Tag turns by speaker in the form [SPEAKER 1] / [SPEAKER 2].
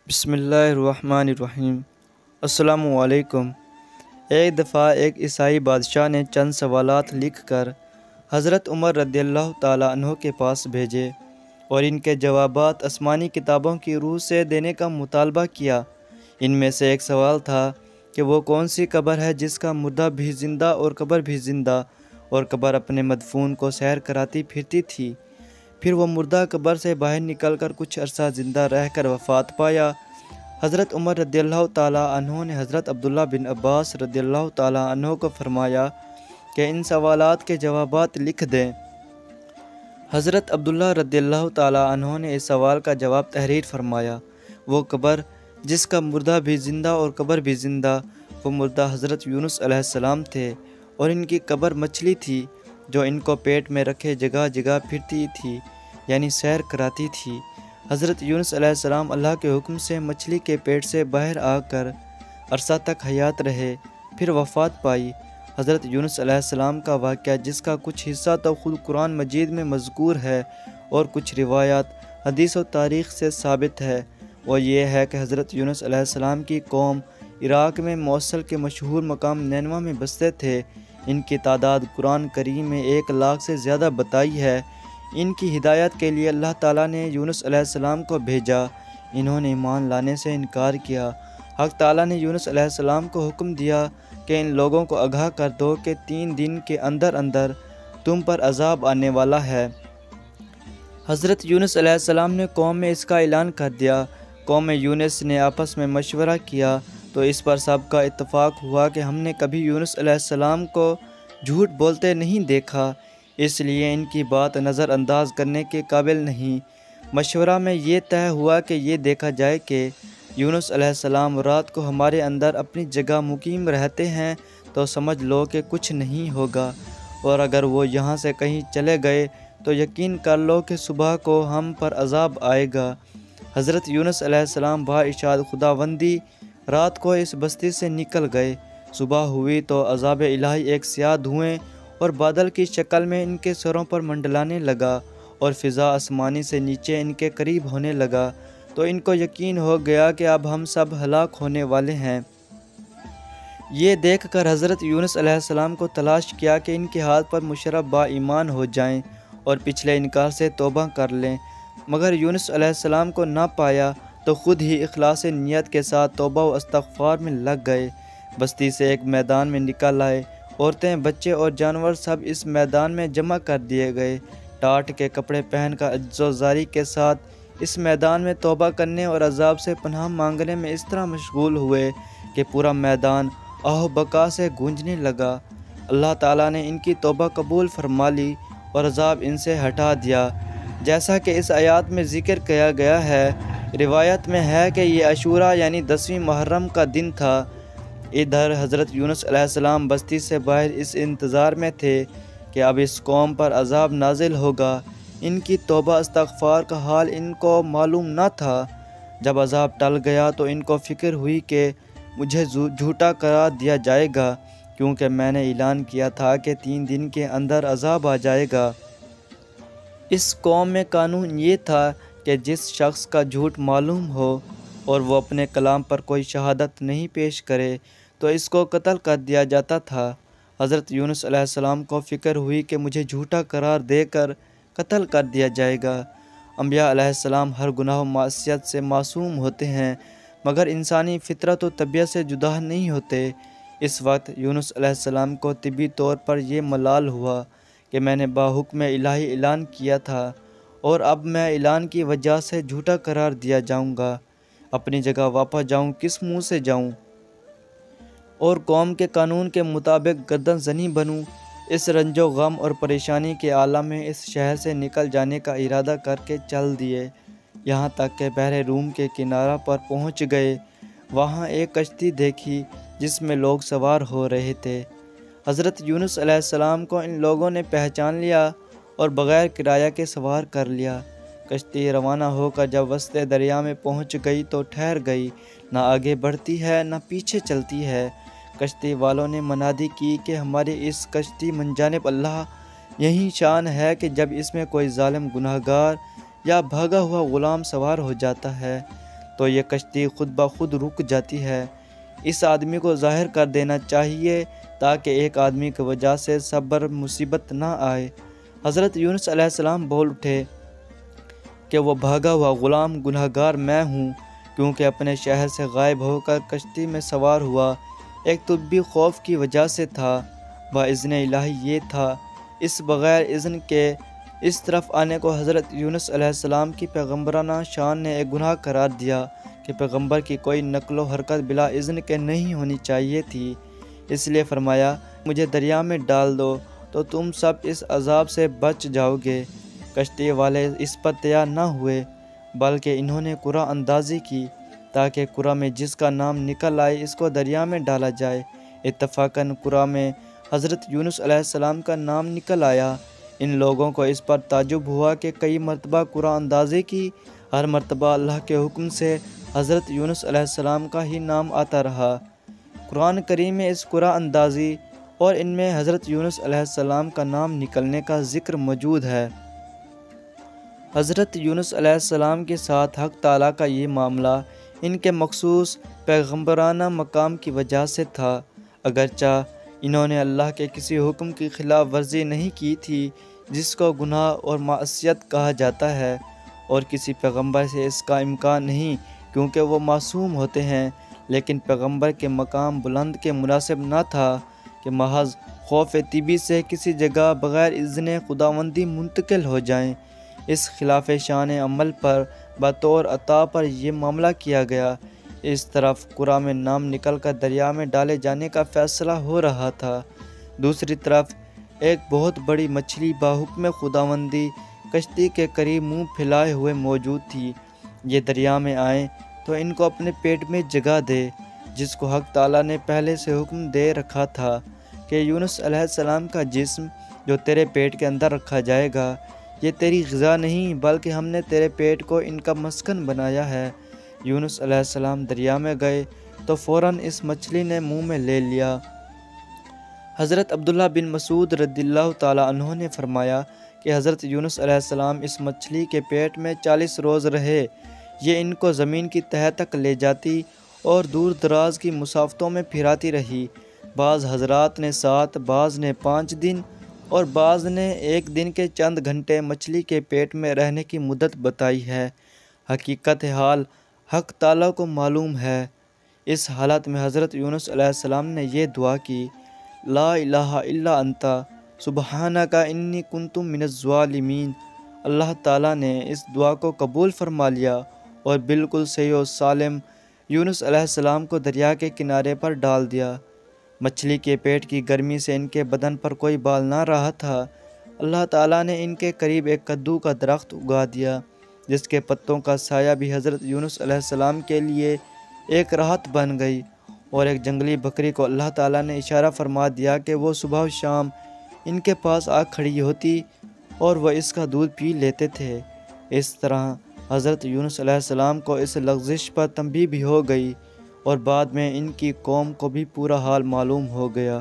[SPEAKER 1] بسم اللہ الرحمن الرحیم۔ السلام علیکم۔ ایک دفعہ ایک عیسائی بادشاہ نے چند سوالات لکھ کر حضرت عمر رضی اللہ تعالیٰ عنہ کے پاس بھیجے اور ان کے جوابات آسمانی کتابوں کی روح سے دینے کا مطالبہ کیا۔ ان میں سے ایک سوال تھا کہ وہ کون سی قبر ہے جس کا مردہ بھی زندہ اور قبر بھی زندہ، اور قبر اپنے مدفون کو سیر کراتی پھرتی تھی۔ پھر وہ مردہ قبر سے باہر نکل کر کچھ عرصہ زندہ رہ کر وفات پایا۔ حضرت عمر رضی اللہ تعالیٰ عنہ نے حضرت عبداللہ بن عباس رضی اللہ تعالیٰ عنہ کو فرمایا کہ ان سوالات کے جوابات لکھ دیں۔ حضرت عبداللہ رضی اللہ تعالیٰ عنہ نے اس سوال کا جواب تحریر فرمایا۔ وہ قبر جس کا مردہ بھی زندہ اور قبر بھی زندہ، وہ مردہ حضرت یونس علیہ السلام تھے، اور ان کی قبر مچھلی تھی جو ان کو پیٹ میں رکھے جگہ جگہ پھرتی تھی، یعنی سیر کراتی تھی۔ حضرت یونس علیہ السلام اللہ کے حکم سے مچھلی کے پیٹ سے باہر آ کر عرصہ تک حیات رہے، پھر وفات پائی۔ حضرت یونس علیہ السلام کا واقعہ، جس کا کچھ حصہ تو خود قرآن مجید میں مذکور ہے اور کچھ روایات حدیث و تاریخ سے ثابت ہے، وہ یہ ہے کہ حضرت یونس علیہ السلام کی قوم عراق میں موصل کے مشہور مقام نینوا میں بستے تھے۔ ان کی تعداد قرآن کریم میں 1,00,000 سے زیادہ بتائی ہے۔ ان کی ہدایت کے لیے اللہ تعالیٰ نے یونس علیہ السلام کو بھیجا، انہوں نے ایمان لانے سے انکار کیا۔ حق تعالیٰ نے یونس علیہ السلام کو حکم دیا کہ ان لوگوں کو آگاہ کر دو کہ 3 دن کے اندر اندر تم پر عذاب آنے والا ہے۔ حضرت یونس علیہ السلام نے قوم میں اس کا اعلان کر دیا۔ قوم یونس نے آپس میں مشورہ کیا تو اس پر سب کا اتفاق ہوا کہ ہم نے کبھی یونس علیہ السلام کو جھوٹ بولتے نہیں دیکھا، اس لیے ان کی بات نظر انداز کرنے کے قابل نہیں۔ مشورہ میں یہ طے ہوا کہ یہ دیکھا جائے کہ یونس علیہ السلام رات کو ہمارے اندر اپنی جگہ مقیم رہتے ہیں تو سمجھ لو کہ کچھ نہیں ہوگا، اور اگر وہ یہاں سے کہیں چلے گئے تو یقین کر لو کہ صبح کو ہم پر عذاب آئے گا۔ حضرت یونس علیہ السلام با ارشاد خداوندی رات کو اس بستی سے نکل گئے۔ صبح ہوئی تو عذاب الہی ایک سیاہ دھوئیں اور بادل کی شکل میں ان کے سروں پر منڈلانے لگا، اور فضا آسمانی سے نیچے ان کے قریب ہونے لگا، تو ان کو یقین ہو گیا کہ اب ہم سب ہلاک ہونے والے ہیں۔ یہ دیکھ کر حضرت یونس علیہ السلام کو تلاش کیا کہ ان کے ہاتھ پر مشرف با ایمان ہو جائیں اور پچھلے انکار سے توبہ کر لیں، مگر یونس علیہ السلام کو نہ پایا تو خود ہی اخلاص نیت کے ساتھ توبہ و استغفار میں لگ گئے۔ بستی سے ایک میدان میں نکل آئے، عورتیں، بچے اور جانور سب اس میدان میں جمع کر دیے گئے۔ ٹاٹ کے کپڑے پہن کر عجز و زاری کے ساتھ اس میدان میں توبہ کرنے اور عذاب سے پناہ مانگنے میں اس طرح مشغول ہوئے کہ پورا میدان آہ بکا سے گونجنے لگا۔ اللہ تعالیٰ نے ان کی توبہ قبول فرما لی اور عذاب ان سے ہٹا دیا، جیسا کہ اس آیات میں ذکر کیا گیا ہے۔ روایت میں ہے کہ یہ عاشوراء یعنی 10ویں محرم کا دن تھا۔ ادھر حضرت یونس علیہ السلام بستی سے باہر اس انتظار میں تھے کہ اب اس قوم پر عذاب نازل ہوگا۔ ان کی توبہ استغفار کا حال ان کو معلوم نہ تھا۔ جب عذاب ٹل گیا تو ان کو فکر ہوئی کہ مجھے جھوٹا قرار دیا جائے گا، کیونکہ میں نے اعلان کیا تھا کہ 3 دن کے اندر عذاب آ جائے گا۔ اس قوم میں قانون یہ تھا کہ جس شخص کا جھوٹ معلوم ہو اور وہ اپنے کلام پر کوئی شہادت نہیں پیش کرے تو اس کو قتل کر دیا جاتا تھا۔ حضرت یونس علیہ السلام کو فکر ہوئی کہ مجھے جھوٹا قرار دے کر قتل کر دیا جائے گا۔ انبیاء علیہ السلام ہر گناہ و معصیت سے معصوم ہوتے ہیں، مگر انسانی فطرت و طبیعت سے جدا نہیں ہوتے۔ اس وقت یونس علیہ السلام کو طبی طور پر یہ ملال ہوا کہ میں نے باحکم الہی اعلان کیا تھا، اور اب میں اعلان کی وجہ سے جھوٹا قرار دیا جاؤں گا، اپنی جگہ واپس جاؤں کس منہ سے جاؤں، اور قوم کے قانون کے مطابق گردن زنی بنوں۔ اس رنج و غم اور پریشانی کے عالم میں اس شہر سے نکل جانے کا ارادہ کر کے چل دیے، یہاں تک کہ بحر روم کے کنارہ پر پہنچ گئے۔ وہاں ایک کشتی دیکھی جس میں لوگ سوار ہو رہے تھے۔ حضرت یونس علیہ السلام کو ان لوگوں نے پہچان لیا اور بغیر کرایہ کے سوار کر لیا۔ کشتی روانہ ہو کر جب وسط دریا میں پہنچ گئی تو ٹھہر گئی، نہ آگے بڑھتی ہے نہ پیچھے چلتی ہے۔ کشتی والوں نے منادی کی کہ ہماری اس کشتی منجانب اللہ یہی شان ہے کہ جب اس میں کوئی ظالم گناہگار یا بھاگا ہوا غلام سوار ہو جاتا ہے تو یہ کشتی خود بخود رک جاتی ہے۔ اس آدمی کو ظاہر کر دینا چاہیے تاکہ ایک آدمی کی وجہ سے صبر مصیبت نہ آئے۔ حضرت یونس علیہ السلام بول اٹھے کہ وہ بھاگا ہوا غلام گنہگار میں ہوں، کیونکہ اپنے شہر سے غائب ہو کر کشتی میں سوار ہوا۔ ایک طبی خوف کی وجہ سے تھا، وہ اذن الہی یہ تھا۔ اس بغیر اذن کے اس طرف آنے کو حضرت یونس علیہ السلام کی پیغمبرانہ شان نے ایک گناہ قرار دیا کہ پیغمبر کی کوئی نقل و حرکت بلا اذن کے نہیں ہونی چاہیے تھی۔ اس لیے فرمایا مجھے دریا میں ڈال دو تو تم سب اس عذاب سے بچ جاؤ گے۔ کشتی والے اس پر تیار نہ ہوئے، بلکہ انہوں نے قرعہ اندازی کی تاکہ قرعہ میں جس کا نام نکل آئے اس کو دریا میں ڈالا جائے۔ اتفاقاً قرعہ میں حضرت یونس علیہ السلام کا نام نکل آیا۔ ان لوگوں کو اس پر تعجب ہوا کہ کئی مرتبہ قرعہ اندازی کی، ہر مرتبہ اللہ کے حکم سے حضرت یونس علیہ السلام کا ہی نام آتا رہا۔ قرآن کریم میں اس قرعہ اندازی اور ان میں حضرت یونس علیہ السلام کا نام نکلنے کا ذکر موجود ہے۔ حضرت یونس علیہ السلام کے ساتھ حق تعالیٰ کا یہ معاملہ ان کے مخصوص پیغمبرانہ مقام کی وجہ سے تھا۔ اگرچہ انہوں نے اللہ کے کسی حکم کی خلاف ورزی نہیں کی تھی جس کو گناہ اور معصیت کہا جاتا ہے، اور کسی پیغمبر سے اس کا امکان نہیں کیونکہ وہ معصوم ہوتے ہیں، لیکن پیغمبر کے مقام بلند کے مناسب نہ تھا کہ محض خوف طبی سے کسی جگہ بغیر اذن خداوندی منتقل ہو جائیں۔ اس خلاف شان عمل پر بطور عطا پر یہ معاملہ کیا گیا۔ اس طرف قرعہ میں نام نکل کر دریا میں ڈالے جانے کا فیصلہ ہو رہا تھا، دوسری طرف ایک بہت بڑی مچھلی باحکم خداوندی کشتی کے قریب منہ پھیلائے ہوئے موجود تھی۔ یہ دریا میں آئیں تو ان کو اپنے پیٹ میں جگہ دے، جس کو حق تعالیٰ نے پہلے سے حکم دے رکھا تھا کہ یونس علیہ السلام کا جسم جو تیرے پیٹ کے اندر رکھا جائے گا، یہ تیری غذا نہیں بلکہ ہم نے تیرے پیٹ کو ان کا مسکن بنایا ہے۔ یونس علیہ السلام دریا میں گئے تو فوراً اس مچھلی نے منہ میں لے لیا۔ حضرت عبداللہ بن مسعود رضی اللہ تعالیٰ عنہ نے فرمایا کہ حضرت یونس علیہ السلام اس مچھلی کے پیٹ میں 40 روز رہے۔ یہ ان کو زمین کی تہہ تک لے جاتی اور دور دراز کی مسافتوں میں پھراتی رہی۔ بعض حضرات نے 7، بعض نے 5 دن اور بعض نے 1 دن کے چند گھنٹے مچھلی کے پیٹ میں رہنے کی مدت بتائی ہے۔ حقیقت حال حق تعالیٰ کو معلوم ہے۔ اس حالت میں حضرت یونس علیہ السلام نے یہ دعا کی، لا الہ الا انت سبحانک انی کنت من الظالمین۔ اللہ تعالیٰ نے اس دعا کو قبول فرما لیا اور بالکل صحیح و سالم یونس علیہ السلام کو دریا کے کنارے پر ڈال دیا۔ مچھلی کے پیٹ کی گرمی سے ان کے بدن پر کوئی بال نہ رہا تھا۔ اللہ تعالیٰ نے ان کے قریب ایک کدو کا درخت اگا دیا، جس کے پتوں کا سایہ بھی حضرت یونس علیہ السلام کے لیے ایک راحت بن گئی، اور ایک جنگلی بکری کو اللہ تعالیٰ نے اشارہ فرما دیا کہ وہ صبح و شام ان کے پاس آ کھڑی ہوتی اور وہ اس کا دودھ پی لیتے تھے۔ اس طرح حضرت یونس علیہ السلام کو اس لغزش پر تنبیہ بھی ہو گئی، اور بعد میں ان کی قوم کو بھی پورا حال معلوم ہو گیا۔